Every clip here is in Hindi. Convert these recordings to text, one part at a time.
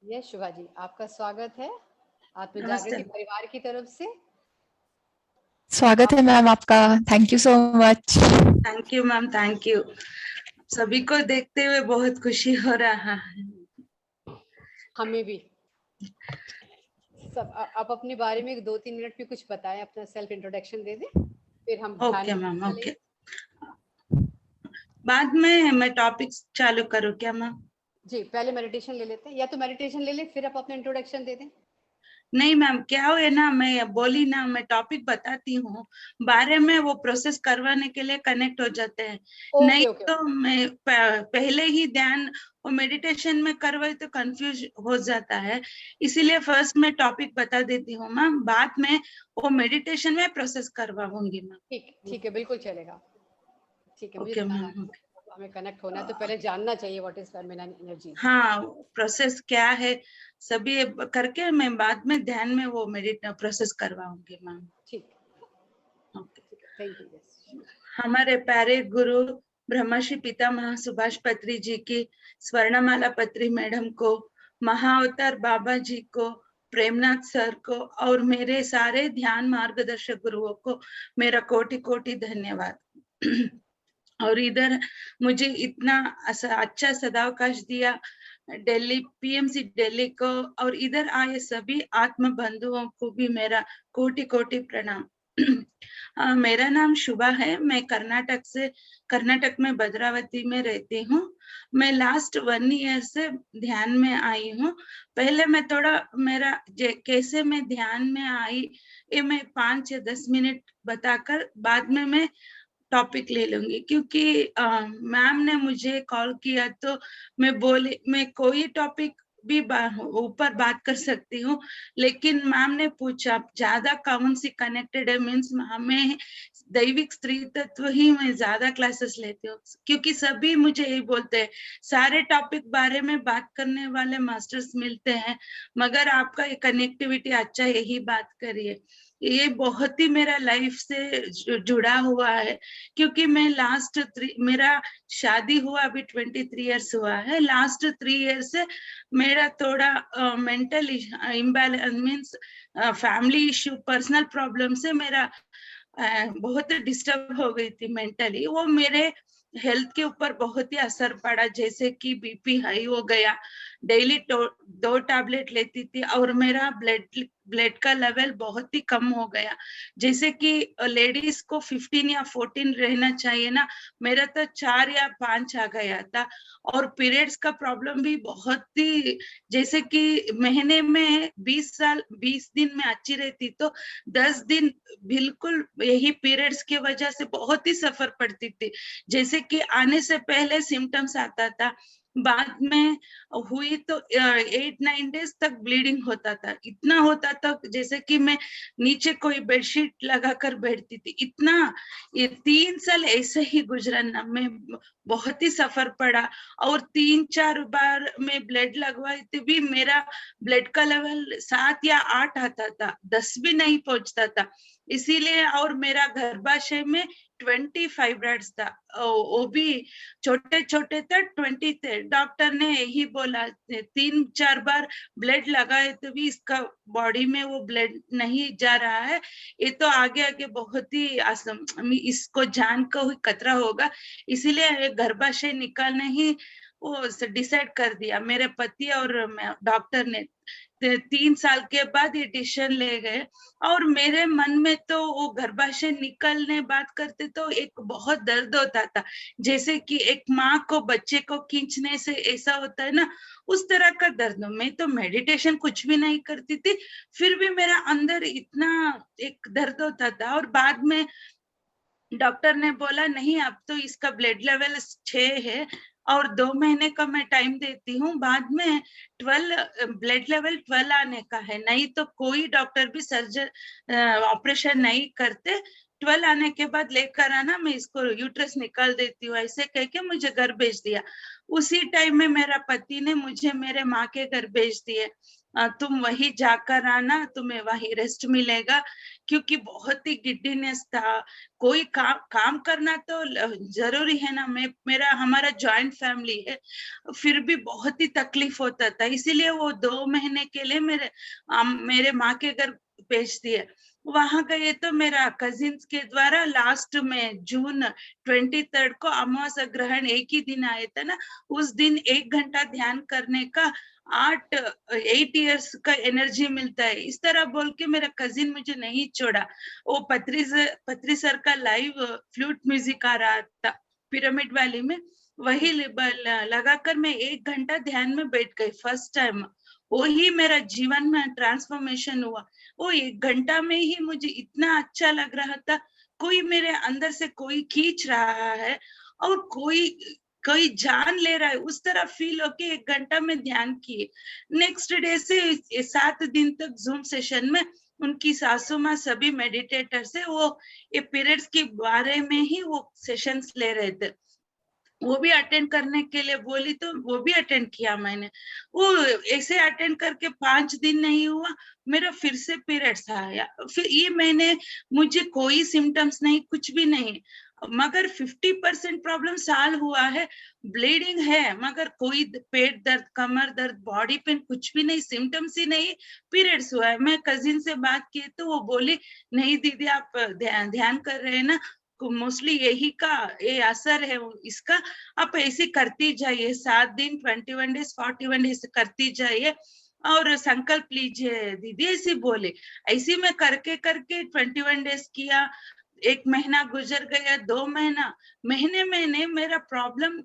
यस शुभा जी, आपका स्वागत है आत्म नमस्ते। जागृति परिवार की तरफ से। स्वागत है मैम आपका। Thank you so much. Thank you ma'am, thank you. सभी को देखते हुए बहुत खुशी हो रहा है। हमें भी। सब आप अपने बारे में 2-3 मिनट में कुछ बताएं, अपना सेल्फ इंट्रोडक्शन दे दें, फिर हम ओके मैम, ओके। बाद में मैं टॉपिक चालू करूँ क्या मैम? जी, पहले मेडिटेशन ले लेते हैं, या तो मेडिटेशन ले लें फिर आप अपना इंट्रोडक्शन दे दें। नहीं मैम, क्या हुआ ना, मैं बोली ना, मैं टॉपिक बताती हूँ, बारे में वो प्रोसेस करवाने के लिए कनेक्ट हो जाते हैं। नहीं ओके। तो मैं पहले ही ध्यान वो मेडिटेशन में करवाई तो कंफ्यूज हो जाता है, इसीलिए फर्स्ट मैं टॉपिक बता देती हूँ मैम, बाद में वो मेडिटेशन में प्रोसेस करवाऊंगी मैम। ठीक है, बिल्कुल चलेगा। ठीक है, मुझे ओके मैम। हमें कनेक्ट होना है तो पहले जानना चाहिए व्हाट इज फेमिनिन एनर्जी। हाँ, प्रोसेस क्या है सभी करके मैं बाद में ध्यान में वो प्रोसेस करवाऊंगी मैम। ठीक ओके। है, थैंक यू। यस, हमारे प्यारे गुरु ब्रह्मश्री पितामह सुभाष पत्री जी की, स्वर्णमाला पत्री मैडम को, महाअवतार बाबा जी को, प्रेमनाथ सर को और मेरे सारे ध्यान मार्गदर्शक गुरुओं को मेरा कोटि कोटि धन्यवाद। और इधर मुझे इतना अच्छा सदावकाश दिया दिल्ली पीएमसी दिल्ली को, और इधर आए सभी आत्म बंधुओं को भी मेरा कोटि कोटि प्रणाम। मेरा नाम शुभा है, मैं कर्नाटक में भद्रावती में रहती हूँ। मैं लास्ट 1 ईयर से ध्यान में आई हूँ। पहले मैं थोड़ा मेरा कैसे मैं ध्यान में आई ये मैं 5 या 10 मिनट बताकर बाद में मैं टॉपिक ले लूंगी, क्योंकि मैम ने मुझे कॉल किया तो मैं बोली मैं कोई टॉपिक भी ऊपर बात कर सकती हूँ, लेकिन मैम ने पूछा ज्यादा कौन सी कनेक्टेड है, मीन्स हमें दैविक स्त्री तत्व ही मैं ज्यादा क्लासेस लेती हूँ, क्योंकि सभी मुझे यही बोलते हैं सारे टॉपिक बारे में बात करने वाले मास्टर्स मिलते हैं, मगर आपका ये कनेक्टिविटी अच्छा, यही बात करिए। ये बहुत ही मेरा लाइफ से जुड़ा हुआ है, क्योंकि मैं मेरा शादी हुआ अभी 23 इयर्स हुआ है, लास्ट 3 इयर्स से मेरा थोड़ा mental imbalance means family issue, personal problem से मेरा बहुत डिस्टर्ब हो गई थी मेंटली। वो मेरे हेल्थ के ऊपर बहुत ही असर पड़ा, जैसे कि बीपी हाई हो गया, डेली 2 टैबलेट लेती थी, और मेरा ब्लड का लेवल बहुत ही कम हो गया। जैसे कि लेडीज को 15 या 14 रहना चाहिए ना, मेरा तो 4 या 5 आ गया था। और पीरियड्स का प्रॉब्लम भी बहुत ही, जैसे कि महीने में 20 दिन में अच्छी रहती तो 10 दिन बिल्कुल यही पीरियड्स की वजह से बहुत ही सफर पड़ती थी। जैसे कि आने से पहले सिम्टम्स आता था, बाद में हुई तो 8-9 डेज तक ब्लीडिंग होता था, इतना होता था जैसे कि मैं नीचे कोई बेडशीट लगाकर बैठती थी, इतना। ये 3 साल ऐसे ही गुजरा ना, मैं बहुत ही सफर पड़ा। और 3-4 बार मैं ब्लड लगवाई थी भी मेरा ब्लड का लेवल 7 या 8 आता था, 10 भी नहीं पहुंचता था, इसीलिए। और मेरा गर्भाशय में 20 फाइब्रॉइड्स था, वो भी छोटे छोटे थे, 20 थे। डॉक्टर ने यही बोला 3-4 बार ब्लड लगाए तो भी इसका बॉडी में वो ब्लड नहीं जा रहा है, ये तो आगे आगे बहुत ही इसको जान को ही खतरा होगा, इसीलिए गर्भाशय निकालने ही वो डिसाइड कर दिया मेरे पति और डॉक्टर ने। 3 साल के बाद ये डिसीजन ले गए। और मेरे मन में तो वो गर्भाशय निकलने बात करते तो एक बहुत दर्द होता था, जैसे कि एक माँ को बच्चे को खींचने से ऐसा होता है ना, उस तरह का दर्द। मैं तो मेडिटेशन कुछ भी नहीं करती थी, फिर भी मेरा अंदर इतना एक दर्द होता था। और बाद में डॉक्टर ने बोला नहीं, अब तो इसका ब्लड लेवल 6 है और 2 महीने का मैं टाइम देती हूँ, बाद में 12 ब्लड लेवल 12 आने का है, नहीं तो कोई डॉक्टर भी सर्जन ऑपरेशन नहीं करते। 12 आने के बाद लेकर आना, मैं इसको यूट्रस निकाल देती हूँ, ऐसे कह के मुझे घर भेज दिया। उसी टाइम में मेरा पति ने मुझे मेरे माँ के घर भेज दिए, तुम वही जाकर आना, तुम्हें वही रेस्ट मिलेगा, क्योंकि बहुत ही गिड्डीनेस था। कोई काम करना तो जरूरी है ना, हमारा जॉइंट फैमिली है, फिर भी बहुत ही तकलीफ होता था। इसीलिए वो 2 महीने के लिए मेरे माँ के घर भेज दिए। वहां गए तो मेरा कजिन्स के द्वारा लास्ट में जून 23 को अमावस्या ग्रहण एक ही दिन आया था ना, उस दिन 1 घंटा ध्यान करने का 8 इयर्स का एनर्जी मिलता है, इस तरह बोल के मेरा कजिन मुझे नहीं छोड़ा। वो पत्री सर का लाइव फ्लूट म्यूजिक आ रहा था पिरामिड वैली में, वही लगाकर मैं 1 घंटा ध्यान में बैठ गई फर्स्ट टाइम। वो ही मेरा जीवन में ट्रांसफॉर्मेशन हुआ। वो 1 घंटा में ही मुझे इतना अच्छा लग रहा था, कोई मेरे अंदर से कोई खींच रहा है और कोई जान ले रहा है, उस तरह फील होके 1 घंटा में ध्यान किए। नेक्स्ट डे से 7 दिन तक जूम सेशन में उनकी सासू माँ सभी मेडिटेटर से वो ये पीरियड्स के बारे में ही वो सेशंस ले रहे थे, वो भी अटेंड करने के लिए बोली तो वो भी अटेंड किया मैंने। वो ऐसे अटेंड करके 5 दिन नहीं हुआ, मेरा फिर से पीरियड्स आया। फिर ये महीने मुझे कोई सिम्टम्स नहीं, कुछ भी नहीं, मगर 50% प्रॉब्लम सॉल्व हुआ है। ब्लीडिंग है मगर कोई पेट दर्द, कमर दर्द, बॉडी पेन कुछ भी नहीं, सिम्टम्स ही नहीं, पीरियड्स हुआ है। मैं कजिन से बात की तो वो बोली नहीं दीदी आप ध्यान कर रहे हैं ना, मोस्टली यही का ये असर है इसका, आप ऐसे करती जाइए 7 दिन 21 डेज 41 डेज करती जाइए और संकल्प लीजिए दीदी, ऐसे बोले। ऐसे में करके 21 डेज किया, 1 महीना गुजर गया, 2 महीने मेरा प्रॉब्लम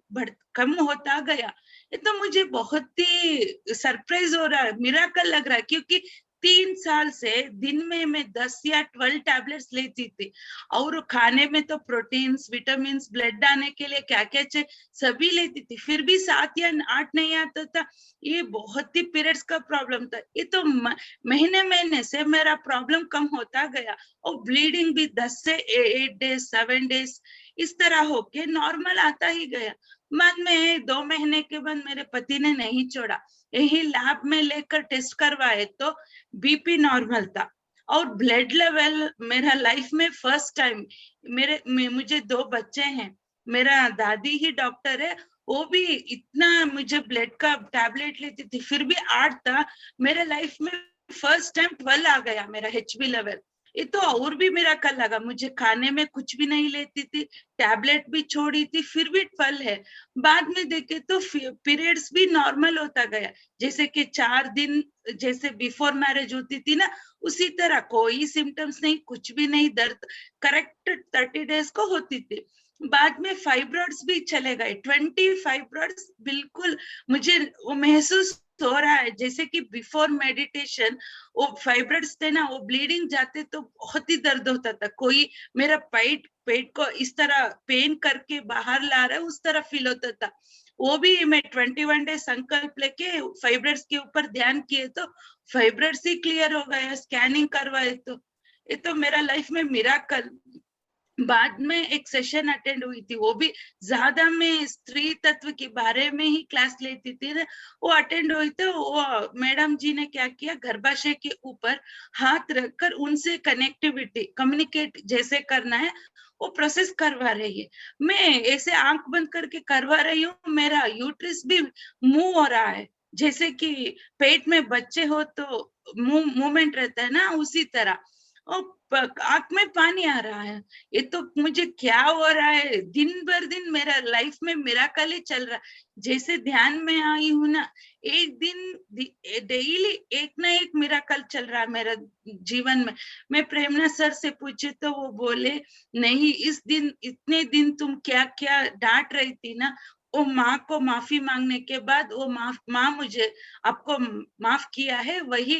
कम होता गया। ये तो मुझे बहुत ही सरप्राइज हो रहा है, मिराकल लग रहा है, क्योंकि 3 साल से दिन में मैं 10 या 12 टैबलेट्स लेती थी, और खाने में तो प्रोटीन्स, विटामिन, ब्लड आने के लिए क्या क्या चाहिए सभी लेती थी, फिर भी 7 या 8 नहीं आता था। ये बहुत ही पीरियड्स का प्रॉब्लम था। ये तो महीने से मेरा प्रॉब्लम कम होता गया, और ब्लीडिंग भी 10 से 8 डेज 7 डेज इस तरह होके नॉर्मल आता ही गया। बाद में 2 महीने के बाद मेरे पति ने नहीं छोड़ा, यही लैब में लेकर टेस्ट करवाए तो बीपी नॉर्मल था, और ब्लड लेवल मेरा लाइफ में फर्स्ट टाइम, मुझे 2 बच्चे हैं, मेरा दादी ही डॉक्टर है, वो भी इतना मुझे ब्लड का टैबलेट लेती थी फिर भी 8 था, मेरे लाइफ में फर्स्ट टाइम 12 आ गया मेरा HB लेवल। ये तो और भी मेरा कल लगा, मुझे खाने में कुछ भी नहीं लेती थी, टैबलेट भी छोड़ी थी, फिर भी 12 है। बाद में देखे तो पीरियड्स भी नॉर्मल होता गया, जैसे कि 4 दिन जैसे बिफोर मैरिज होती थी ना, उसी तरह कोई सिम्टम्स नहीं, कुछ भी नहीं, दर्द करेक्ट 30 डेज को होती थी। बाद में फाइब्रॉइड्स भी चले गए, 20 फाइब्रॉइड्स बिल्कुल मुझे वो महसूस हो रहा है जैसे कि बिफोर मेडिटेशन वो फाइब्रॉइड्स थे ना, वो ब्लीडिंग जाते तो बहुत ही दर्द होता था, कोई मेरा पेट को इस तरह पेन करके बाहर ला रहा है उस तरह फील होता था। वो भी मैं 21 डे संकल्प लेके फाइब्रॉइड्स के ऊपर ध्यान किए तो फाइब्रॉइड्स ही क्लियर हो गया, स्कैनिंग करवाए तो ये तो मेरा लाइफ में मिराकल। बाद में एक सेशन अटेंड हुई थी, वो भी ज्यादा मैं स्त्री तत्व के बारे में ही क्लास लेती थी, वो अटेंड हुई थी। वो मैडम जी ने क्या किया, गर्भाशय के ऊपर हाथ रखकर उनसे कनेक्टिविटी कम्युनिकेट जैसे करना है वो प्रोसेस करवा रही है। मैं ऐसे आंख बंद करके करवा रही हूँ, मेरा यूट्रस भी मूव हो रहा है, जैसे कि पेट में बच्चे हो तो मूवमेंट रहता है ना, उसी तरह आंख में पानी आ रहा है। ये तो मुझे क्या हो रहा है, दिन भर दिन मेरा लाइफ में मिराकल ही चल रहा है। जैसे ध्यान में आई हूँ ना, एक दिन डेली एक ना एक मिराकल चल रहा है मेरा जीवन में। मैं प्रेमनाथ सर से पूछे तो वो बोले नहीं, इस दिन इतने दिन तुम क्या क्या डांट रही थी ना, वो माँ को माफी मांगने के बाद वो माँ मुझे आपको माफ किया है, वही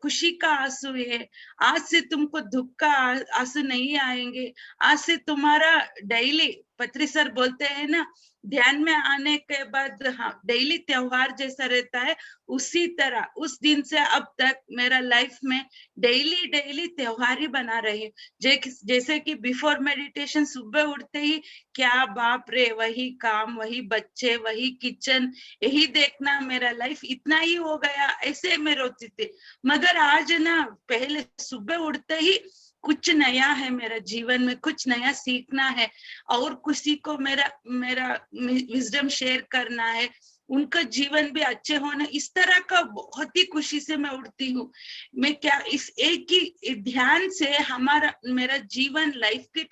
खुशी का आंसू है। आज से तुमको दुख का आंसू नहीं आएंगे, आज से तुम्हारा डेली, पत्री सर बोलते हैं ना, ध्यान में आने के बाद हाँ डेली त्योहार जैसा रहता है, उसी तरह उस दिन से अब तक मेरा लाइफ में डेली त्योहार ही बना रही हूँ। जैसे कि बिफोर मेडिटेशन सुबह उठते ही क्या बाप रे, वही काम, वही बच्चे, वही किचन, यही देखना, मेरा लाइफ इतना ही हो गया, ऐसे मैं रोती थी। मगर आज ना पहले सुबह उठते ही कुछ नया है मेरा जीवन में, कुछ नया सीखना है और किसी को मेरा मेरा विजडम शेयर करना है, उनका जीवन भी अच्छे होना, इस तरह का बहुत ही खुशी से मैं उठती हूँ। मैं क्या इस एक ही ध्यान से हमारा मेरा जीवन लाइफ की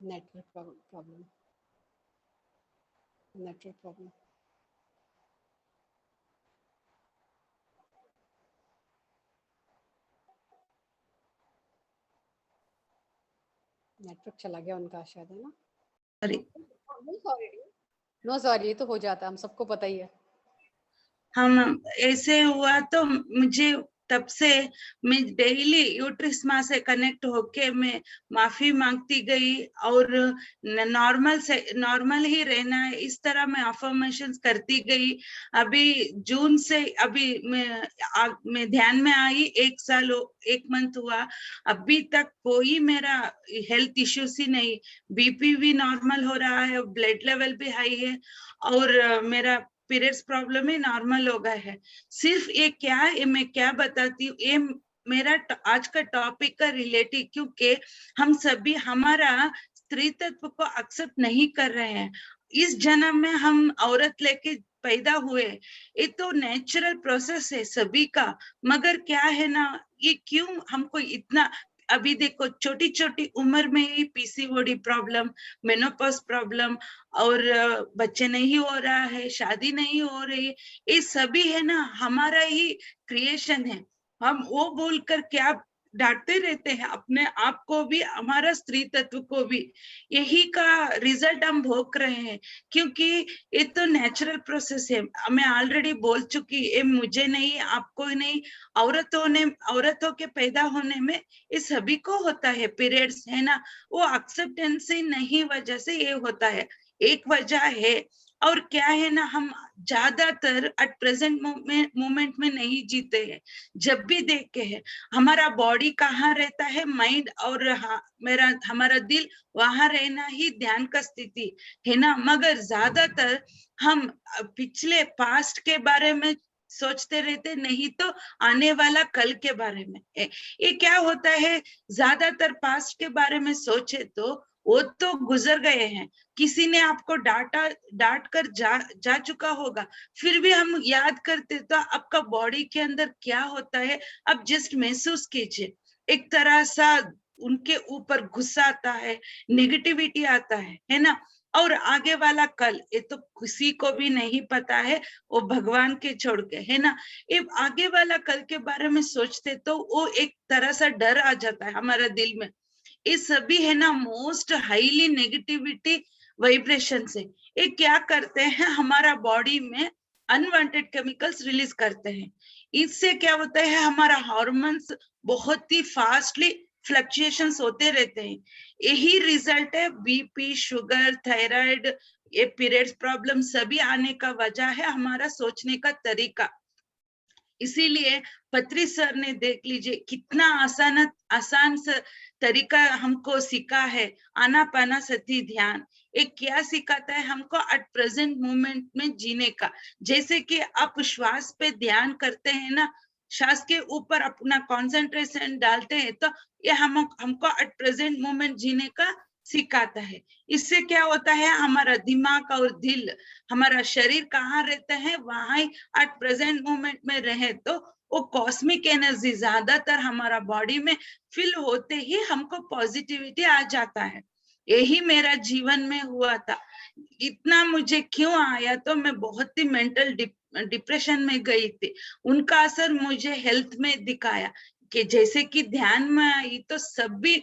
network problem, network problem. Network चला गया उनका शायद, है ना? नो सॉरी, ये तो हो जाता है, हम सबको पता ही है। हम ऐसे हुआ तो मुझे तब से मैं डेली यूट्रिस माँ से कनेक्ट होके मैं माफी मांगती गई और नॉर्मल ही रहना है, इस तरह मैं अफर्मेशंस करती गई। अभी जून से अभी मैं ध्यान में आई, 1 साल 1 मंथ हुआ, अभी तक कोई मेरा हेल्थ इश्यूज ही नहीं, बीपी भी नॉर्मल हो रहा है, ब्लड लेवल भी हाई है और मेरा पीरियड्स प्रॉब्लम ही नॉर्मल हो गया है। सिर्फ ये क्या है, मैं क्या बताती हूँ, ये मेरा आज का टॉपिक का रिलेटिव, क्योंकि हम सभी हमारा स्त्री तत्व को एक्सेप्ट नहीं कर रहे हैं। इस जन्म में हम औरत लेके पैदा हुए, ये तो नेचुरल प्रोसेस है सभी का, मगर क्या है ना, ये क्यों हमको इतना, अभी देखो छोटी छोटी उम्र में ही पीसीओडी प्रॉब्लम, मेनोपॉज प्रॉब्लम और बच्चे नहीं हो रहा है, शादी नहीं हो रही, ये सभी है ना हमारा ही क्रिएशन है। हम वो बोलकर क्या डांटते रहते हैं अपने आप को भी, हमारा स्त्री तत्व को भी, यही का रिजल्ट हम भोग रहे हैं, क्योंकि ये तो नेचुरल प्रोसेस है। मैं ऑलरेडी बोल चुकी, ये मुझे नहीं, आपको नहीं, औरतों के पैदा होने में ये सभी को होता है, पीरियड्स है ना, वो एक्सेप्टेंसी नहीं वजह से ये होता है, एक वजह है। और क्या है ना, हम ज्यादातर एट प्रेजेंट मोमेंट में नहीं जीते हैं। जब भी देखे हैं हमारा बॉडी कहाँ रहता है, माइंड और हमारा दिल वहां रहना ही ध्यान का स्थिति है ना, मगर ज्यादातर हम पिछले पास्ट के बारे में सोचते रहते, नहीं तो आने वाला कल के बारे में। ये क्या होता है, ज्यादातर पास्ट के बारे में सोचे तो वो तो गुजर गए हैं, किसी ने आपको डांट कर जा चुका होगा, फिर भी हम याद करते तो आपका बॉडी के अंदर क्या होता है, अब जस्ट महसूस कीजिए, एक तरह सा उनके ऊपर गुस्सा आता है, नेगेटिविटी आता है ना। और आगे वाला कल ये तो किसी को भी नहीं पता है, वो भगवान के छोड़ के, है ना। ये आगे वाला कल के बारे में सोचते तो वो एक तरह सा डर आ जाता है हमारा दिल में। ये सभी है ना मोस्ट हाईली नेगेटिविटी वाइब्रेशन से, ये क्या करते हैं, हमारा बॉडी में अनवांटेड केमिकल्स रिलीज करते हैं। इससे क्या होता है, हमारा हार्मोन्स बहुत ही फास्टली फ्लक्चुएशंस होते रहते हैं। यही रिजल्ट है बीपी, शुगर, थायराइड, ये पीरियड्स प्रॉब्लम सभी आने का वजह है हमारा सोचने का तरीका। इसीलिए पत्री सर ने देख लीजिए कितना आसान तरीका हमको सिखा है, आनापाना सती ध्यान। एक क्या सिखाता है हमको, एट प्रेजेंट मोमेंट में जीने का। जैसे कि आप श्वास पे ध्यान करते हैं ना, श्वास के ऊपर अपना कंसंट्रेशन डालते हैं, तो ये हमको एट प्रेजेंट मोमेंट जीने का सिखाता है। इससे क्या होता है, हमारा दिमाग और दिल, हमारा शरीर कहाँ रहता है, वहां ही एट प्रेजेंट मोमेंट में रहे तो वो कॉस्मिक एनर्जी ज्यादातर हमारा बॉडी में फिल होते ही हमको पॉजिटिविटी आ जाता है। यही मेरा जीवन में हुआ था। इतना मुझे क्यों आया, तो मैं बहुत ही मेंटल डिप्रेशन में गई थी, उनका असर मुझे हेल्थ में दिखाया। कि जैसे कि ध्यान में आई तो सभी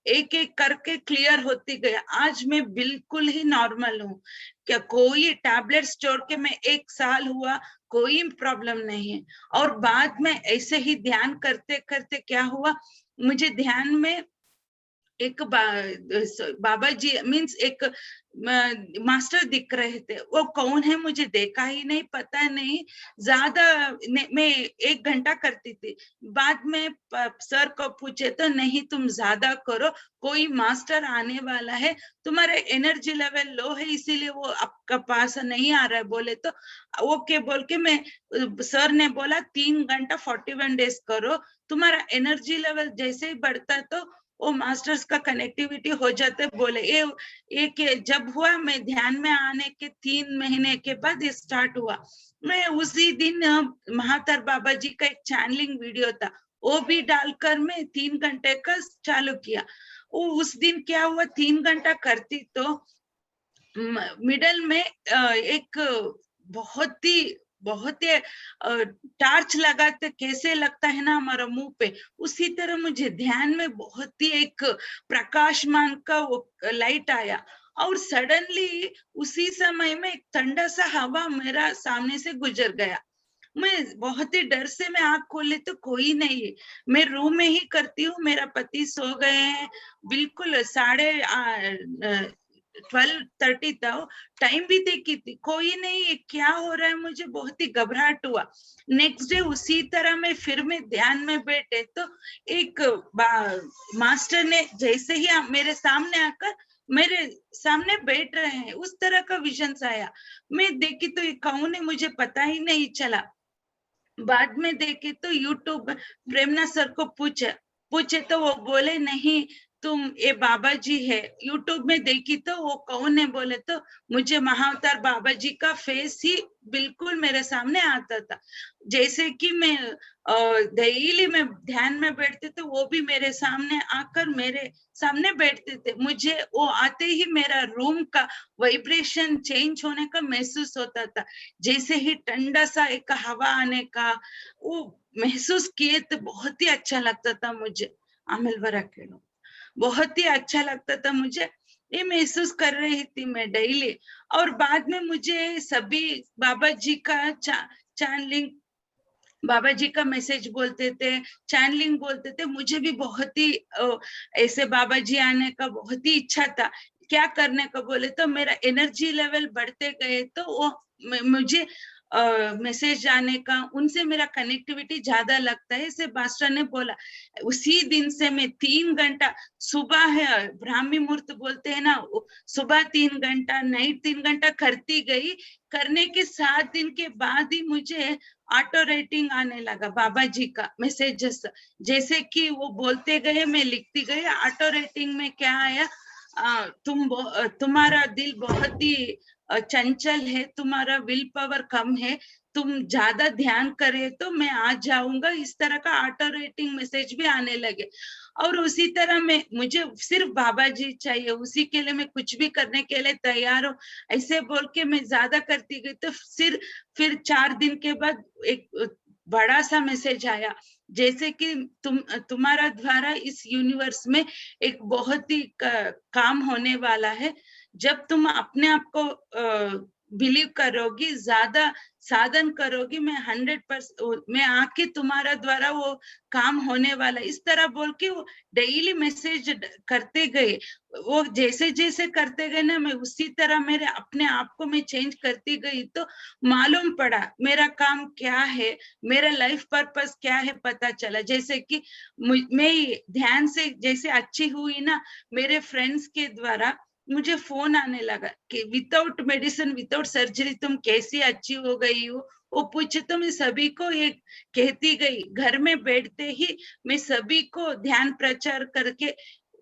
एक एक करके क्लियर होती गया। आज मैं बिल्कुल ही नॉर्मल हूँ। क्या कोई टैबलेट्स छोड़ के मैं 1 साल हुआ, कोई प्रॉब्लम नहीं है। और बाद में ऐसे ही ध्यान करते करते क्या हुआ, मुझे ध्यान में एक बाबा जी मीन्स एक मास्टर दिख रहे थे। वो कौन है मुझे देखा ही नहीं, पता नहीं। ज्यादा मैं 1 घंटा करती थी। बाद में सर को पूछे तो नहीं तुम ज्यादा करो, कोई मास्टर आने वाला है, तुम्हारा एनर्जी लेवल लो है इसीलिए वो आपका पास नहीं आ रहा है बोले तो ओके बोल के मैं, सर ने बोला 3 घंटा 41 डेज करो, तुम्हारा एनर्जी लेवल जैसे ही बढ़ता तो वो मास्टर्स का कनेक्टिविटी हो जाते बोले। ये जब हुआ, मैं ध्यान में आने के 3 महीने के बाद ये स्टार्ट हुआ। मैं उसी दिन महातर बाबा जी का एक चैनलिंग वीडियो था, वो भी डालकर मैं 3 घंटे का चालू किया। वो उस दिन क्या हुआ, 3 घंटा करती तो मिडल में एक बहुत ही टार्च लगाते कैसे लगता है ना हमारा मुंह पे, उसी तरह मुझे ध्यान में बहुत ही एक प्रकाशमान का वो लाइट आया। और सडनली उसी समय में एक ठंडा सा हवा मेरा सामने से गुजर गया। मैं बहुत ही डर से मैं आंख खोली तो कोई नहीं है। मैं रूम में ही करती हूँ, मेरा पति सो गए हैं। बिल्कुल 12:30 था, टाइम भी देखी थी, कोई नहीं है, क्या हो रहा है, मुझे बहुत ही घबराहट हुआ। नेक्स्ट डे उसी तरह में फिर मैं ध्यान में बैठे तो एक मास्टर ने जैसे ही मेरे सामने आकर मेरे सामने बैठ रहे हैं, उस तरह का विजन आया। मैं देखी तो ये कौन है मुझे पता ही नहीं चला। बाद में देखे तो यूट्यूब प्रेमनाथ सर को पूछे तो वो बोले नहीं तुम ये बाबा जी है। यूट्यूब में देखी तो वो कौन है बोले तो मुझे महाअवतार बाबा जी का फेस ही बिल्कुल मेरे सामने आता था। जैसे कि मैं डेली में ध्यान में बैठते तो वो भी मेरे सामने आकर मेरे सामने बैठते थे। मुझे वो आते ही मेरा रूम का वाइब्रेशन चेंज होने का महसूस होता था। जैसे ही ठंडा सा एक हवा आने का वो महसूस किए तो बहुत ही अच्छा लगता था मुझे। आमिल बहुत ही अच्छा लगता था मुझे, ये महसूस कर रही थी मैं डेली। और बाद में मुझे सभी बाबा जी का चैनलिंग, बाबा जी का मैसेज बोलते थे, चैनलिंग बोलते थे। मुझे भी बहुत ही ऐसे बाबा जी आने का बहुत ही इच्छा था। क्या करने को बोले तो मेरा एनर्जी लेवल बढ़ते गए तो वो मुझे मैसेज आने का, उनसे मेरा कनेक्टिविटी ज्यादा लगता है, इसे मास्टर ने बोला। उसी दिन से मैं 3 घंटा सुबह है ब्राह्मी मुहूर्त बोलते हैं ना, सुबह 3 घंटा नाइट 3 घंटा करती गई। करने के 7 दिन के बाद ही मुझे ऑटो राइटिंग आने लगा बाबा जी का मैसेजेस। जैसे कि वो बोलते गए मैं लिखती गई। ऑटो राइटिंग में क्या आया, तुम्हारा दिल बहुत ही चंचल है, तुम्हारा विल पावर कम है, तुम ज्यादा ध्यान करे तो मैं आ जाऊंगा। इस तरह का ऑटो रेटिंग मैसेज भी आने लगे। और उसी तरह में मुझे सिर्फ बाबा जी चाहिए, उसी के लिए मैं कुछ भी करने के लिए तैयार हूँ, ऐसे बोल के मैं ज्यादा करती गई। तो फिर 4 दिन के बाद एक बड़ा सा मैसेज आया, जैसे कि तुम्हारा द्वारा इस यूनिवर्स में एक बहुत ही काम होने वाला है। जब तुम अपने आप को बिलीव करोगी, ज्यादा साधन करोगी, मैं 100% मैं आके तुम्हारा द्वारा वो काम होने वाला। इस तरह बोल के वो डेली मैसेज करते गए। वो जैसे जैसे करते गए ना, मैं उसी तरह मेरे अपने आप को मैं चेंज करती गई। तो मालूम पड़ा मेरा काम क्या है, मेरा लाइफ पर्पस क्या है, पता चला। जैसे कि मैं ध्यान से जैसे अच्छी हुई ना, मेरे फ्रेंड्स के द्वारा मुझे फोन आने लगा कि विदाउट मेडिसिन विदाउट सर्जरी तुम कैसी अच्छी हो गई हो। वो पूछे तो मैं सभी को ये कहती गई। घर में बैठते ही मैं सभी को ध्यान प्रचार करके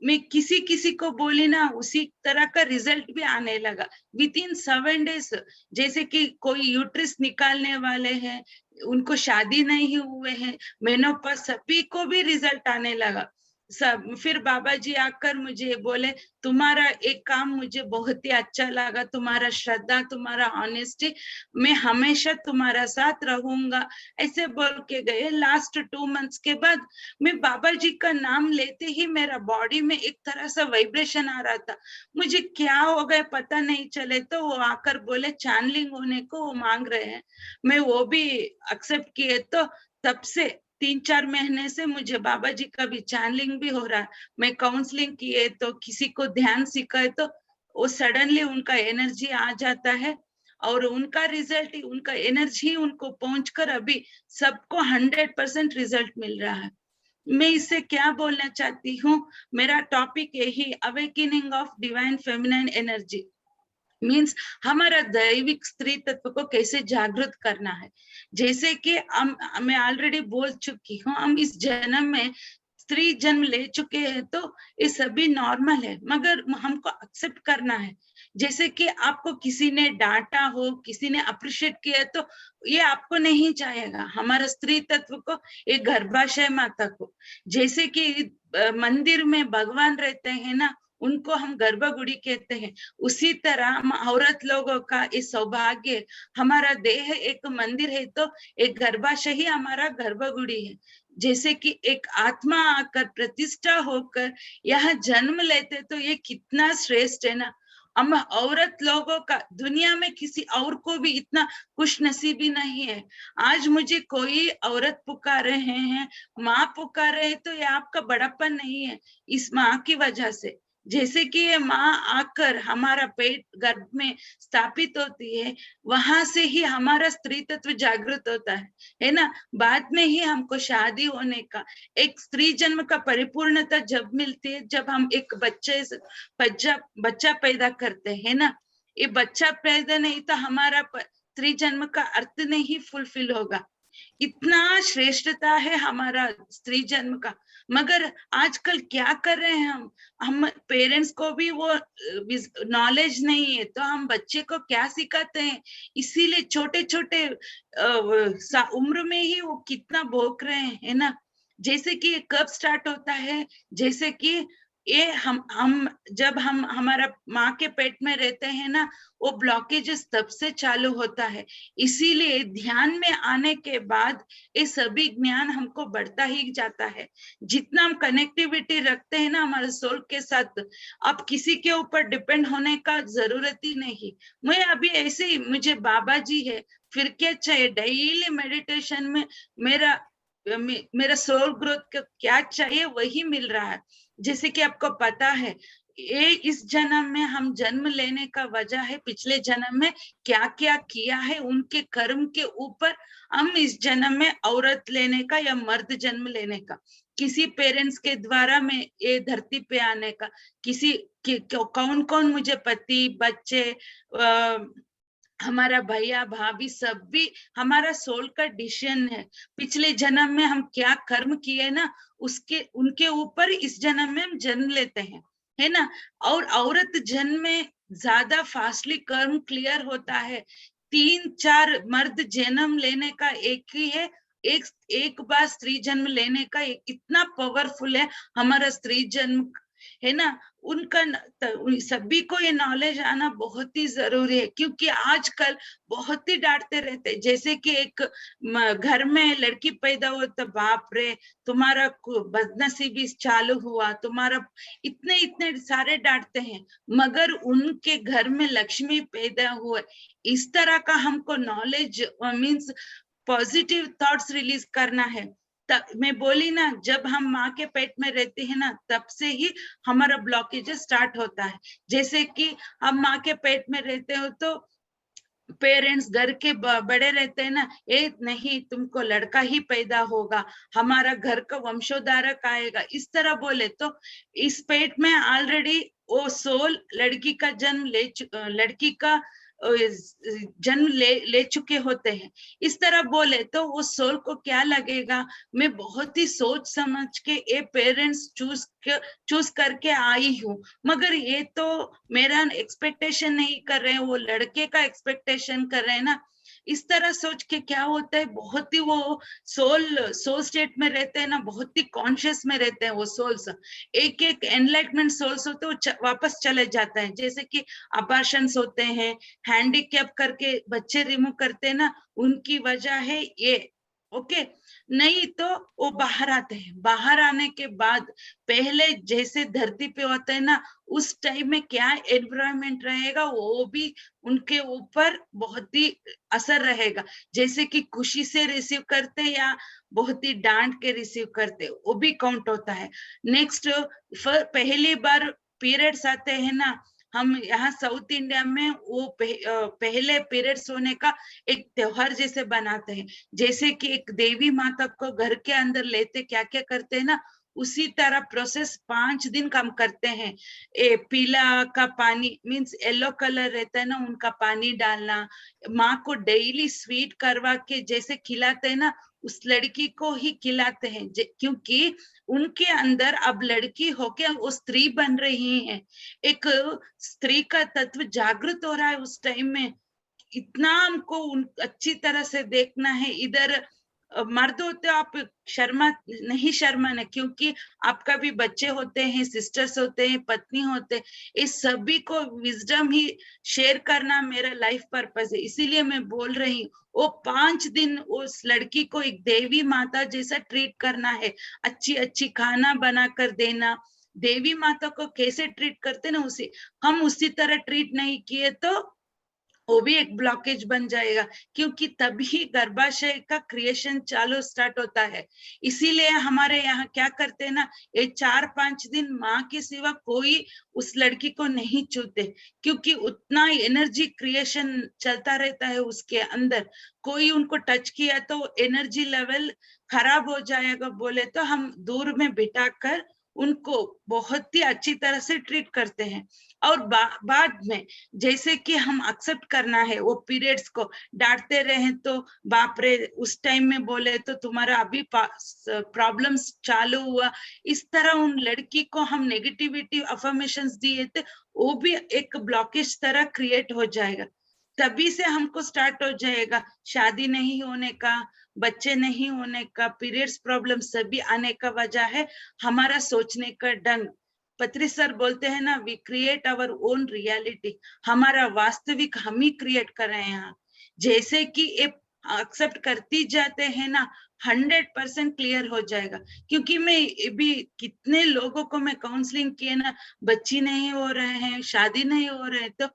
मैं किसी किसी को बोली ना, उसी तरह का रिजल्ट भी आने लगा विद इन 7 डेज। जैसे कि कोई यूट्रिस निकालने वाले हैं, उनको शादी नहीं हुए हैं, मेनोपॉज, सभी को भी रिजल्ट आने लगा। फिर बाबा जी आकर मुझे बोले, तुम्हारा एक काम मुझे बहुत ही अच्छा लगा, तुम्हारा श्रद्धा, तुम्हारा ऑनेस्टी, मैं हमेशा तुम्हारा साथ रहूंगा, ऐसे बोल के गए। लास्ट 2 मंथ्स के बाद मैं बाबा जी का नाम लेते ही मेरा बॉडी में एक तरह से वाइब्रेशन आ रहा था। मुझे क्या हो गया पता नहीं चले, तो वो आकर बोले चैनलिंग होने को वो मांग रहे हैं। मैं वो भी एक्सेप्ट किए, तो तब से 3-4 महीने से मुझे बाबा जी का भी चैनलिंग भी हो रहा है। मैं काउंसलिंग किए तो किसी को ध्यान सिखाए तो वो सडनली उनका एनर्जी आ जाता है और उनका रिजल्ट ही, उनका एनर्जी उनको पहुंचकर अभी सबको 100% रिजल्ट मिल रहा है। मैं इससे क्या बोलना चाहती हूँ, मेरा टॉपिक यही, awakening of divine feminine energy means हमारा दैविक स्त्री तत्व को कैसे जागृत करना है। जैसे कि मैं ऑलरेडी बोल चुकी हूँ, हम इस जन्म में स्त्री जन्म ले चुके हैं तो ये सभी नॉर्मल है, मगर हमको एक्सेप्ट करना है। जैसे कि आपको किसी ने डांटा हो, किसी ने अप्रिशिएट किया, तो ये आपको नहीं चाहेगा। हमारा स्त्री तत्व को, एक गर्भाशय माता को, जैसे कि मंदिर में भगवान रहते हैं ना, उनको हम गर्भगुड़ी कहते हैं, उसी तरह हम औरत लोगों का इस सौभाग्य, हमारा देह एक मंदिर है तो एक गर्भाशय ही हमारा गर्भगुड़ी है। जैसे कि एक आत्मा आकर प्रतिष्ठा होकर यहाँ जन्म लेते तो ये कितना श्रेष्ठ है ना। हम औरत लोगों का दुनिया में किसी और को भी इतना खुश नसीबी नहीं है। आज मुझे कोई औरत पुकार रहे हैं, माँ पुकार रहे हैं, तो ये आपका बड़प्पन नहीं है, इस माँ की वजह से। जैसे कि ये माँ आकर हमारा पेट गर्भ में स्थापित होती है, वहां से ही हमारा स्त्री तत्व जागृत होता है ना। बाद में ही हमको शादी होने का, एक स्त्री जन्म का परिपूर्णता जब मिलती है, जब हम एक बच्चा पैदा करते हैं ना। ये बच्चा पैदा नहीं तो हमारा स्त्री जन्म का अर्थ नहीं फुलफिल होगा। इतना श्रेष्ठता है हमारा स्त्री जन्म का, मगर आजकल क्या कर रहे हैं हम पेरेंट्स को भी वो नॉलेज नहीं है, तो हम बच्चे को क्या सिखाते हैं। इसीलिए छोटे छोटे उम्र में ही वो कितना भोग रहे हैं, है ना। जैसे कि कब स्टार्ट होता है, जैसे कि ये हम जब हम हमारा माँ के पेट में रहते हैं ना, वो ब्लॉकेजेस तब से चालू होता है। इसीलिए ध्यान में आने के बाद ये सभी ज्ञान हमको बढ़ता ही जाता है। जितना हम कनेक्टिविटी रखते हैं ना हमारे सोल के साथ, अब किसी के ऊपर डिपेंड होने का जरूरत ही नहीं। मैं अभी ऐसे ही, मुझे बाबा जी है, फिर क्या चाहिए, डेली मेडिटेशन में मेरा सोल ग्रोथ का क्या चाहिए वही मिल रहा है। जैसे कि आपको पता है, ये इस जन्म में हम जन्म लेने का वजह है, पिछले जन्म में क्या क्या किया है, उनके कर्म के ऊपर हम इस जन्म में औरत लेने का या मर्द जन्म लेने का, किसी पेरेंट्स के द्वारा में ये धरती पे आने का, कौन कौन मुझे पति बच्चे हमारा भैया भाभी सब भी हमारा सोल का डिसीजन है। पिछले जन्म में हम क्या कर्म किए ना, उनके ऊपर इस जन्म में हम जन्म लेते हैं, है ना। और औरत जन्म में ज्यादा फास्टली कर्म क्लियर होता है। 3-4 मर्द जन्म लेने का एक ही है, एक बार स्त्री जन्म लेने का इतना पावरफुल है हमारा स्त्री जन्म, है ना। उनका सभी को ये नॉलेज आना बहुत ही जरूरी है, क्योंकि आजकल बहुत ही डांटते रहते। जैसे कि एक घर में लड़की पैदा हो तो बाप रे तुम्हारा बदनसीबी चालू हुआ, तुम्हारा इतने इतने सारे डांटते हैं, मगर उनके घर में लक्ष्मी पैदा हुआ। इस तरह का हमको knowledge means positive thoughts release करना है। मैं बोली ना, जब हम माँ के पेट में रहते हैं ना, तब से ही हमारा ब्लॉकेज स्टार्ट होता है। जैसे कि हम माँ के पेट में रहते हो तो पेरेंट्स घर के बड़े रहते हैं ना, ए नहीं तुमको लड़का ही पैदा होगा, हमारा घर का वंशोधारक आएगा, इस तरह बोले तो इस पेट में ऑलरेडी वो सोल लड़की का जन्म लड़की का जन्म ले चुके होते हैं। इस तरह बोले तो उस सोल को क्या लगेगा, मैं बहुत ही सोच समझ के ये पेरेंट्स चूज करके आई हूँ, मगर ये तो मेरा एक्सपेक्टेशन नहीं कर रहे हैं, वो लड़के का एक्सपेक्टेशन कर रहे हैं ना। इस तरह सोच के क्या होता है, बहुत ही वो सोल स्टेट में रहते हैं ना, बहुत ही कॉन्शियस में रहते हैं वो सोल्स। एक एक एनलाइटमेंट सोल्स होते हैं, वो वापस चले जाते हैं। जैसे कि अबॉर्शंस होते हैं, हैंडीकैप करके बच्चे रिमूव करते हैं ना, उनकी वजह है ये। ओके, नहीं तो वो बाहर आते हैं। बाहर आने के बाद पहले जैसे धरती पे होता है ना, उस टाइम में क्या एनवायरनमेंट रहेगा वो भी उनके ऊपर बहुत ही असर रहेगा। जैसे कि खुशी से रिसीव करते या बहुत ही डांट के रिसीव करते, वो भी काउंट होता है। नेक्स्ट, पहली बार पीरियड्स आते हैं ना, हम यहाँ साउथ इंडिया में वो पहले पीरियड्स होने का एक त्योहार जैसे बनाते हैं। जैसे कि एक देवी माता को घर के अंदर लेते क्या क्या करते हैं ना, उसी तरह प्रोसेस 5 दिन काम करते हैं। पीला का पानी मीन्स येलो कलर रहता है ना, उनका पानी डालना, माँ को डेली स्वीट करवा के जैसे खिलाते हैं ना, उस लड़की को ही खिलाते हैं, क्योंकि उनके अंदर अब लड़की होके वो स्त्री बन रही है। एक स्त्री का तत्व जागृत हो रहा है उस टाइम में। इतना हमको अच्छी तरह से देखना है। इधर मर्द होते आप नहीं शर्माना, क्योंकि आपका भी बच्चे होते हैं, सिस्टर्स होते हैं, पत्नी होते हैं, इस सभी को विजडम ही शेयर करना मेरा लाइफ पर्पस है। इसीलिए मैं बोल रही हूँ, वो 5 दिन उस लड़की को एक देवी माता जैसा ट्रीट करना है। अच्छी अच्छी खाना बना कर देना। देवी माता को कैसे ट्रीट करते ना, उसे हम उसी तरह ट्रीट नहीं किए तो वो भी एक ब्लॉकेज बन जाएगा, क्योंकि तभी गर्भाशय का क्रिएशन चालू स्टार्ट होता है। इसीलिए हमारे यहाँ क्या करते हैं ना, ये 4-5 दिन माँ के सिवा कोई उस लड़की को नहीं छूते, क्योंकि उतना एनर्जी क्रिएशन चलता रहता है उसके अंदर। कोई उनको टच किया तो एनर्जी लेवल खराब हो जाएगा, बोले तो हम दूर में बिठाकर उनको बहुत ही अच्छी तरह से ट्रीट करते हैं। और बाद में जैसे कि हम एक्सेप्ट करना है वो पीरियड्स को, डांटते रहे तो बाप रे, उस टाइम में बोले तो तुम्हारा अभी प्रॉब्लम्स चालू हुआ, इस तरह उन लड़की को हम नेगेटिविटी अफर्मेशंस दिए थे, वो भी एक ब्लॉकेज तरह क्रिएट हो जाएगा। तभी से हमको स्टार्ट हो जाएगा शादी नहीं होने का, बच्चे नहीं होने का, पीरियड्स प्रॉब्लम सभी आने का वजह है हमारा सोचने का ढंग। पत्री सर बोलते हैं ना, we create our own reality. हमारा वास्तविक हम ही क्रिएट कर रहे हैं यहाँ। जैसे कि एक्सेप्ट करती जाते हैं ना, 100% क्लियर हो जाएगा। क्योंकि मैं भी कितने लोगों को मैं काउंसलिंग किए ना, बच्ची नहीं हो रहे हैं, शादी नहीं हो रहे, तो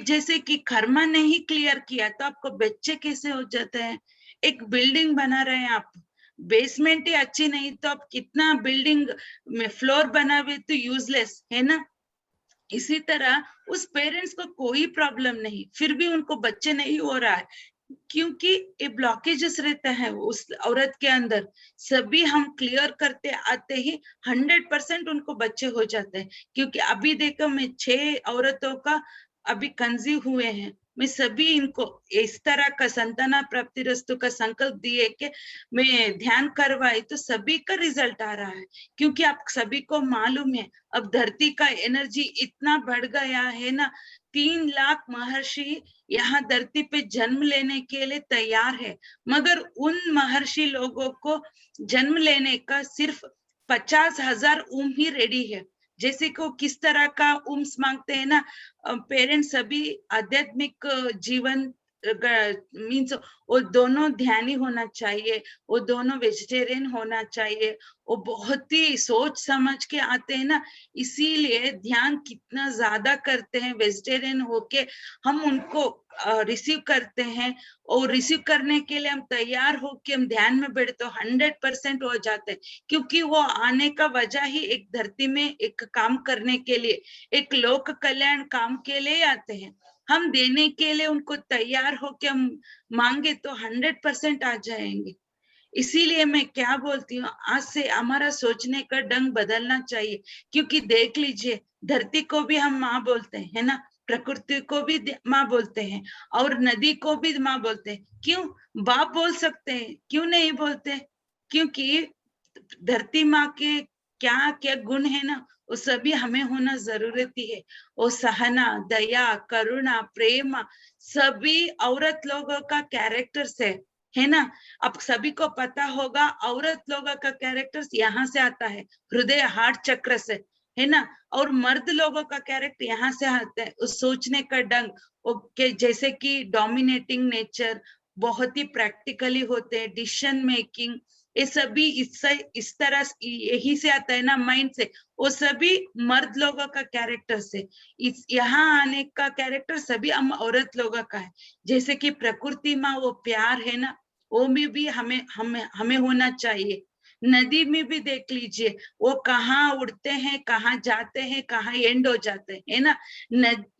जैसे कि कर्मा नहीं क्लियर किया तो आपको बच्चे कैसे हो जाते हैं। एक बिल्डिंग बना रहे हैं आप, बेसमेंट ही अच्छी नहीं तो आप कितना बिल्डिंग में फ्लोर बनावे तो यूजलेस है ना। इसी तरह उस पेरेंट्स को कोई प्रॉब्लम नहीं, फिर भी उनको बच्चे नहीं हो रहा है, क्योंकि ये ब्लॉकेजेस रहता है उस औरत के अंदर। सभी हम क्लियर करते आते ही 100% उनको बच्चे हो जाते हैं। क्योंकि अभी देखो, मैं 6 औरतों का अभी कंसीव हुए हैं। मैं सभी इनको इस तरह का संताना प्राप्ति रस्तु का संकल्प दिए कि मैं ध्यान करवाई तो सभी का रिजल्ट आ रहा है। क्योंकि आप सभी को मालूम है, अब धरती का एनर्जी इतना बढ़ गया है ना, 3 लाख महर्षि यहाँ धरती पे जन्म लेने के लिए तैयार है, मगर उन महर्षि लोगों को जन्म लेने का सिर्फ 50,000 ही रेडी है। जैसे को किस तरह का उम्स मांगते हैं ना, पेरेंट्स सभी आध्यात्मिक जीवन मीन्स वो दोनों ध्यानी होना चाहिए, वो दोनों वेजिटेरियन होना चाहिए, वो बहुत ही सोच समझ के आते हैं ना। इसीलिए ध्यान कितना ज्यादा करते हैं वेजिटेरियन होके, हम उनको रिसीव करते हैं, और रिसीव करने के लिए हम तैयार होके हम ध्यान में बैठे तो 100% हो जाते हैं। क्योंकि वो आने का वजह ही एक धरती में एक काम करने के लिए, एक लोक कल्याण काम के लिए आते हैं। हम देने के लिए उनको तैयार होके हम मांगे तो 100% आ जाएंगे। इसीलिए मैं क्या बोलती हूँ, आज से हमारा सोचने का ढंग बदलना चाहिए। क्योंकि देख लीजिए, धरती को भी हम माँ बोलते हैं, है ना, प्रकृति को भी माँ बोलते हैं, और नदी को भी माँ बोलते हैं। क्यों बाप बोल सकते हैं, क्यों नहीं बोलते? क्योंकि धरती माँ के क्या क्या गुण है ना, वो सभी हमें होना जरूरती है। वो सहना, दया, करुणा, प्रेम सभी औरत लोगों का कैरेक्टर्स है ना। अब सभी को पता होगा औरत लोगों का कैरेक्टर्स यहाँ से आता है, हृदय हार्ट चक्र से, है ना। और मर्द लोगों का कैरेक्टर यहाँ से आता है, उस सोचने का ढंग, ओके, जैसे कि डोमिनेटिंग नेचर, बहुत ही प्रैक्टिकली होते हैं, डिसीजन मेकिंग, ये सभी इस तरह यही से आता है ना, माइंड से। वो सभी मर्द लोगों का कैरेक्टर से इस यहाँ आने का कैरेक्टर सभी हम औरत लोगों का है। जैसे कि प्रकृति में वो प्यार है ना, वो में भी हमें होना चाहिए। नदी में भी देख लीजिए, वो कहाँ उड़ते हैं, कहाँ जाते हैं, कहाँ एंड हो जाते हैं, है ना।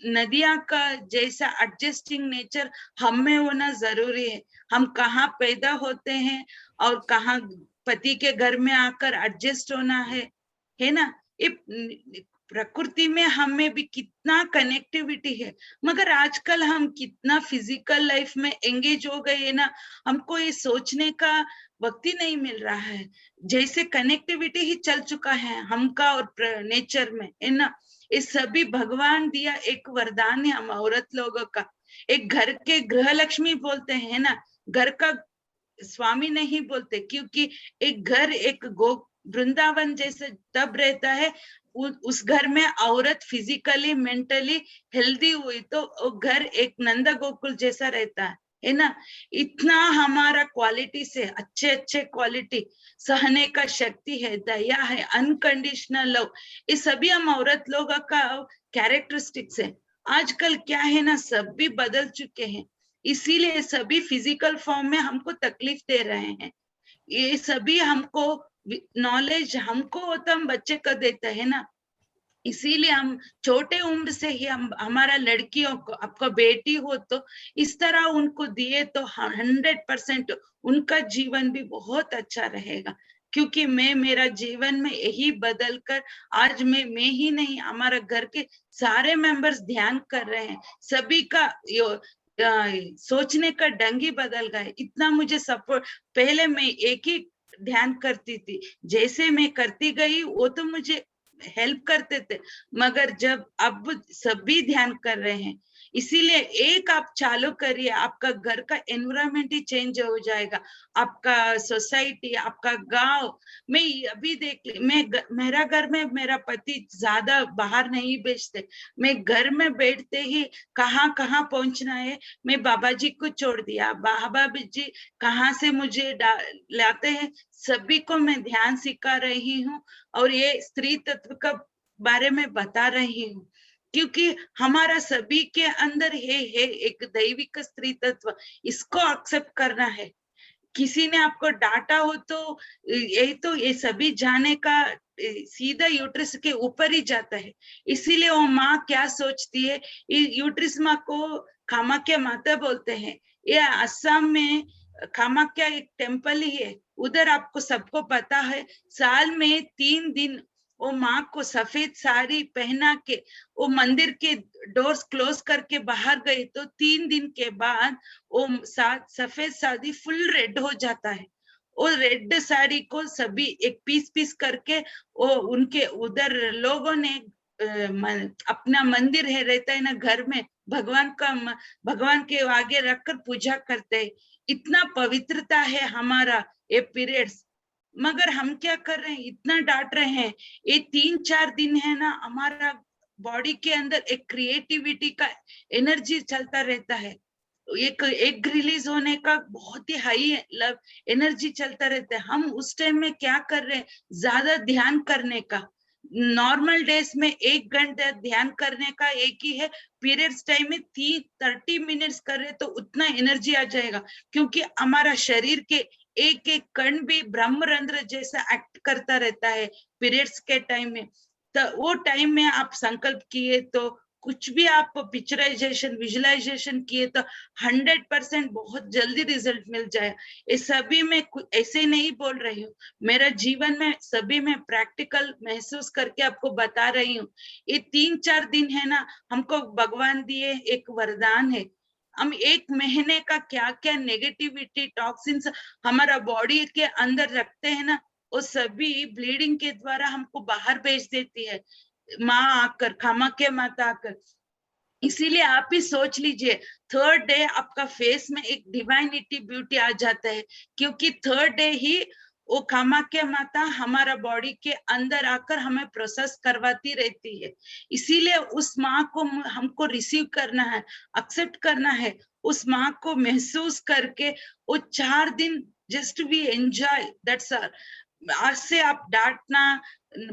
नदियां का जैसा एडजस्टिंग नेचर हम में होना जरूरी है। हम कहाँ पैदा होते हैं और कहाँ पति के घर में आकर एडजस्ट होना है ना। ये प्रकृति में हमें भी कितना कनेक्टिविटी है, मगर आजकल हम कितना फिजिकल लाइफ में एंगेज हो गए है ना, हमको ये सोचने का वक्त ही नहीं मिल रहा है। जैसे कनेक्टिविटी ही चल चुका है हमका और नेचर में, है ना। ये सभी भगवान दिया एक वरदान है हम औरत लोगों का। एक घर के गृह लक्ष्मी बोलते हैं ना, घर का स्वामी नहीं बोलते, क्योंकि एक घर एक गो वृंदावन जैसे तब रहता है उस घर में औरत फिजिकली मेंटली हेल्दी हुई तो वो घर एक नंदा गोकुल जैसा रहता है ना। इतना हमारा क्वालिटी से अच्छे क्वालिटी, सहने का शक्ति है, दया है, अनकंडीशनल लव, ये सभी हम औरत लोगों का कैरेक्टरिस्टिक्स है। आजकल क्या है ना, सब भी बदल चुके हैं, इसीलिए सभी फिजिकल फॉर्म में हमको तकलीफ दे रहे हैं। ये सभी हमको नॉलेज हमको होता हम बच्चे को देते हैं ना, इसीलिए हम छोटे उम्र से ही हम हमारा लड़कियों को, आपको बेटी हो तो इस तरह उनको दिए तो 100% उनका जीवन भी बहुत अच्छा रहेगा। क्योंकि मैं मेरा जीवन में यही बदल कर आज मैं ही नहीं, हमारा घर के सारे मेंबर्स ध्यान कर रहे हैं, सभी का सोचने का ढंग ही बदल गया। इतना मुझे सपोर्ट, पहले मैं एक ही ध्यान करती थी, जैसे मैं करती गई वो तो मुझे हेल्प करते थे, मगर जब अब सभी ध्यान कर रहे हैं, इसीलिए एक आप चालू करिए, आपका घर का एनवायरनमेंट ही चेंज हो जाएगा, आपका सोसाइटी, आपका गांव। मैं अभी देख मेरा घर में मेरा पति ज्यादा बाहर नहीं भेजते, मैं घर में बैठते ही कहाँ कहाँ पहुंचना है मैं बाबा जी को छोड़ दिया, बाबा जी कहाँ से मुझे लाते हैं, सभी को मैं ध्यान सिखा रही हूँ और ये स्त्री तत्व का बारे में बता रही हूँ। क्योंकि हमारा सभी के अंदर है एक दैविक स्त्री तत्व, इसको एक्सेप्ट करना है। किसी ने आपको डांटा हो तो यही तो ये सभी जाने का सीधा यूट्रस के ऊपर ही जाता है। इसीलिए वो माँ क्या सोचती है, यूट्रस माँ को कामाख्या माता बोलते हैं। ये असम में कामाख्या एक टेम्पल ही है, उधर आपको सबको पता है, साल में 3 दिन वो माँ को सफेद साड़ी पहना के वो मंदिर के डोर्स क्लोज करके बाहर गई तो 3 दिन के बाद वो सफेद साड़ी फुल रेड हो जाता है। वो रेड साड़ी को सभी एक पीस करके वो उनके उधर लोगों ने अपना मंदिर है रहता है ना, घर में भगवान के आगे रखकर पूजा करते हैं। इतना पवित्रता है हमारा ये पीरियड्स, मगर हम क्या कर रहे हैं, इतना डांट रहे हैं। ये 3-4 दिन है ना, हमारा बॉडी के अंदर एक क्रिएटिविटी का एनर्जी चलता रहता है, एक एग रिलीज होने का बहुत ही हाई एनर्जी चलता रहता है। हम उस टाइम में क्या कर रहे हैं, ज्यादा ध्यान करने का। नॉर्मल डेज में 1 घंटा ध्यान करने का एक ही है, पीरियड्स टाइम में 30 मिनट्स कर रहे तो उतना एनर्जी आ जाएगा। क्योंकि हमारा शरीर के एक कण भी ब्रह्मरंध्र जैसा एक्ट करता रहता है पीरियड्स के टाइम में। तो वो टाइम में आप संकल्प किए तो कुछ भी आप पिक्चराइजेशन विजुअलाइजेशन किए तो 100% बहुत जल्दी रिजल्ट मिल जाए। ये सभी में ऐसे नहीं बोल रही हूँ, मेरा जीवन में सभी में प्रैक्टिकल महसूस करके आपको बता रही हूँ। ये 3-4 दिन है ना, हमको भगवान दिए एक वरदान है। हम 1 महीने का क्या क्या नेगेटिविटी टॉक्सिन्स हमारा बॉडी के अंदर रखते हैं ना, वो सभी ब्लीडिंग के द्वारा हमको बाहर भेज देती है, माँ आकर, कामाख्या माता आकर। इसीलिए आप ही सोच लीजिए, थर्ड डे आपका फेस में एक डिवाइनिटी ब्यूटी आ जाता है, क्योंकि थर्ड डे ही वो कामाख्या माता हमारा बॉडी के अंदर आकर हमें प्रोसेस करवाती रहती है। इसीलिए उस माँ को हमको रिसीव करना है, एक्सेप्ट करना है, उस माँ को महसूस करके वो 4 दिन just we enjoy, that's all. आज से आप डांटना,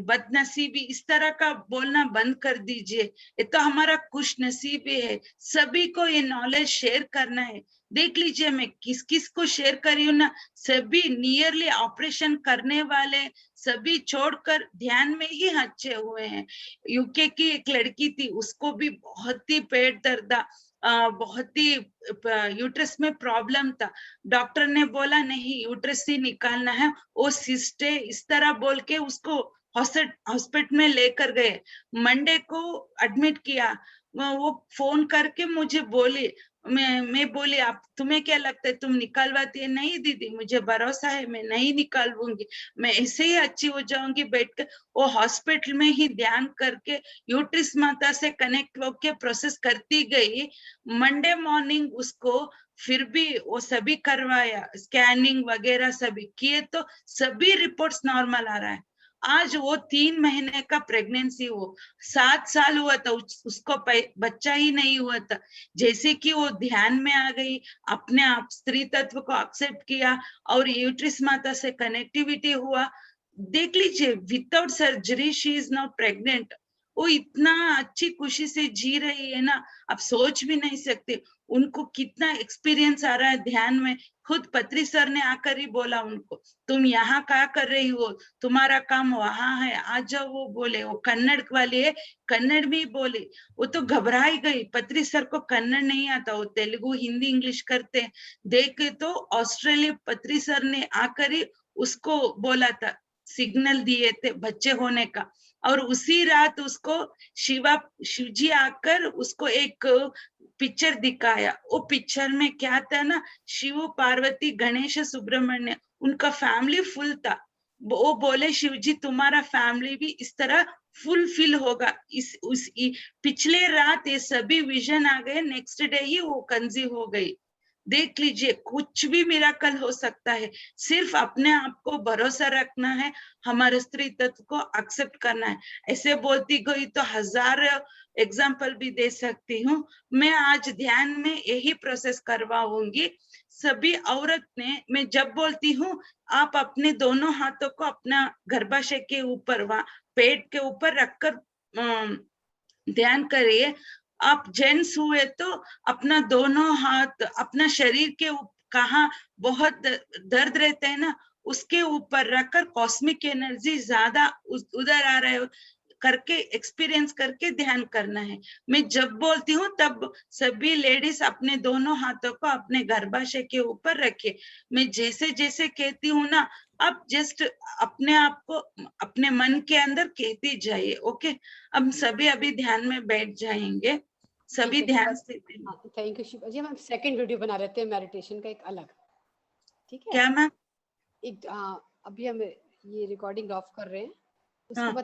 बदनसीबी इस तरह का बोलना बंद कर दीजिए। ये तो हमारा खुश नसीबी है, सभी को ये नॉलेज शेयर करना है। देख लीजिए मैं किस किस को शेयर करी हूँ ना, सभी नियरली ऑपरेशन करने वाले सभी छोड़कर ध्यान में ही अच्छे हुए हैं। यूके की एक लड़की थी, उसको भी बहुत ही पेट दर्द, बहुत ही यूट्रस में प्रॉब्लम था। डॉक्टर ने बोला नहीं, यूट्रस ही निकालना है, वो सिस्ट है, इस तरह बोल के उसको हॉस्पिटल में लेकर गए। मंडे को एडमिट किया। वो फोन करके मुझे बोली, मैं बोली आप, तुम्हें क्या लगता है तुम निकालवाती है? नहीं दीदी, मुझे भरोसा है, मैं नहीं निकालूंगी, मैं ऐसे ही अच्छी हो जाऊंगी बैठकर। वो हॉस्पिटल में ही ध्यान करके यूट्रिस माता से कनेक्ट होके प्रोसेस करती गई। मंडे मॉर्निंग उसको फिर भी वो सभी करवाया, स्कैनिंग वगैरह सभी किए, तो सभी रिपोर्ट्स नॉर्मल आ रहा है। आज वो 3 महीने का प्रेगनेंसी, वो 7 साल हुआ था, उसको बच्चा ही नहीं हुआ था। जैसे कि वो ध्यान में आ गई, अपने आप स्त्री तत्व को एक्सेप्ट किया और यूट्रिस माता से कनेक्टिविटी हुआ। देख लीजिए, without surgery she is now pregnant. वो इतना अच्छी खुशी से जी रही है ना, आप सोच भी नहीं सकते उनको कितना एक्सपीरियंस आ रहा है ध्यान में। खुद पत्री सर ने आकर ही बोला उनको, तुम यहाँ क्या कर रही हो, तुम्हारा काम वहां है, आ जाओ। वो बोले, वो कन्नड़ वाली है, कन्नड़ में ही बोले। वो तो घबरा ही गई, पत्री सर को कन्नड़ नहीं आता, वो तेलुगु हिंदी इंग्लिश करते हैं। देखे तो ऑस्ट्रेलिया पत्री सर ने आकर ही उसको बोला था, सिग्नल दिए थे बच्चे होने का। और उसी रात उसको शिवजी आकर उसको एक पिक्चर दिखाया। वो पिक्चर में क्या था ना, शिव पार्वती गणेश सुब्रमण्य, उनका फैमिली फुल था। वो बोले, शिवजी तुम्हारा फैमिली भी इस तरह फुलफिल होगा। पिछले रात ये सभी विजन आ गए, नेक्स्ट डे ही वो कंसीव हो गई। देख लीजिए, कुछ भी मिराकल हो सकता है, सिर्फ अपने आप को भरोसा रखना है, हमारे स्त्री तत्व को एक्सेप्ट करना है। ऐसे बोलती गई तो 1000 एग्जाम्पल भी दे सकती हूँ। मैं आज ध्यान में यही प्रोसेस करवाऊंगी सभी औरत ने। मैं जब बोलती हूँ, आप अपने दोनों हाथों को अपना गर्भाशय के ऊपर, वहां पेट के ऊपर रखकर ध्यान करिए। आप जेंट्स हुए तो अपना दोनों हाथ अपना शरीर के कहाँ बहुत दर्द रहता है ना, उसके ऊपर रखकर कॉस्मिक एनर्जी ज्यादा उधर आ रहा है करके एक्सपीरियंस करके ध्यान करना है। मैं जब बोलती हूँ तब सभी लेडीज अपने दोनों हाथों को अपने गर्भाशय के ऊपर रखे। मैं जैसे जैसे कहती हूँ ना, आप जस्ट अपने आप को अपने मन के अंदर कहती जाइए। ओके, अब सभी अभी ध्यान में बैठ जाएंगे, सभी ध्यान से। Thank you Shiva ji. हम सेकंड वीडियो बना रहे थे मेडिटेशन का एक अलग, ठीक है? क्या मैम? एक अभी हम ये रिकॉर्डिंग ऑफ कर रहे हैं, उसके हाँ। बाद